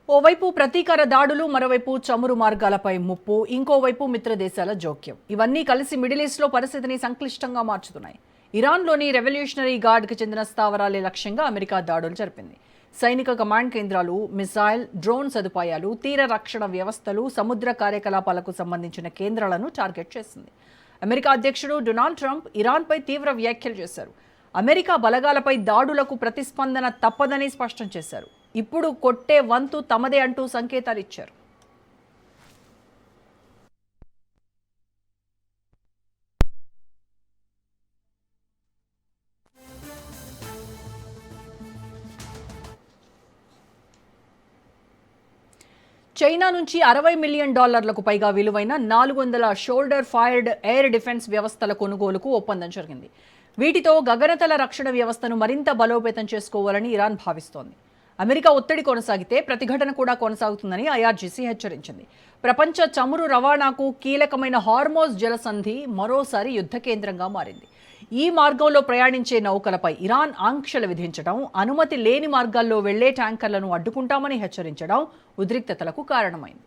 ఓవైపు ప్రతీకార దాడులు, మరోవైపు చమురు మార్గాలపై ముప్పు, ఇంకోవైపు మిత్ర దేశాల జోక్యం. ఇవన్నీ కలిసి మిడిల్ ఈస్ట్లో పరిస్థితిని సంక్లిష్టంగా మార్చుతున్నాయి. ఇరాన్లోని రెవల్యూషనరీ గార్డ్కి చెందిన స్థావరాలే లక్ష్యంగా అమెరికా దాడులు జరిపింది. సైనిక కమాండ్ కేంద్రాలు, మిసైల్, డ్రోన్ సదుపాయాలు, తీర రక్షణ వ్యవస్థలు, సముద్ర కార్యకలాపాలకు సంబంధించిన కేంద్రాలను టార్గెట్ చేసింది. అమెరికా అధ్యక్షుడు డొనాల్డ్ ట్రంప్ ఇరాన్పై తీవ్ర వ్యాఖ్యలు చేశారు. అమెరికా బలగాలపై దాడులకు ప్రతిస్పందన తప్పదని స్పష్టం చేశారు. ఇప్పుడు కొట్టే వంతు తమదే అంటూ సంకేతాలు ఇచ్చారు. చైనా నుంచి $60 మిలియన్ పైగా విలువైన 400 షోల్డర్ ఫైర్డ్ ఎయిర్ డిఫెన్స్ వ్యవస్థల కొనుగోలుకు ఒప్పందం జరిగింది. వీటితో గగనతల రక్షణ వ్యవస్థను మరింత బలోపేతం చేసుకోవాలని ఇరాన్ భావిస్తోంది. అమెరికా ఒత్తిడి కొనసాగితే ప్రతిఘటన కూడా కొనసాగుతుందని ఐఆర్జీసీ హెచ్చరించింది. ప్రపంచ చమురు రవాణాకు కీలకమైన హార్మోజ్ జలసంధి మరోసారి యుద్ధ కేంద్రంగా మారింది. ఈ మార్గంలో ప్రయాణించే నౌకలపై ఇరాన్ ఆంక్షలు విధించడం, అనుమతి లేని మార్గాల్లో వెళ్లే ట్యాంకర్లను అడ్డుకుంటామని హెచ్చరించడం ఉద్రిక్తతలకు కారణమైంది.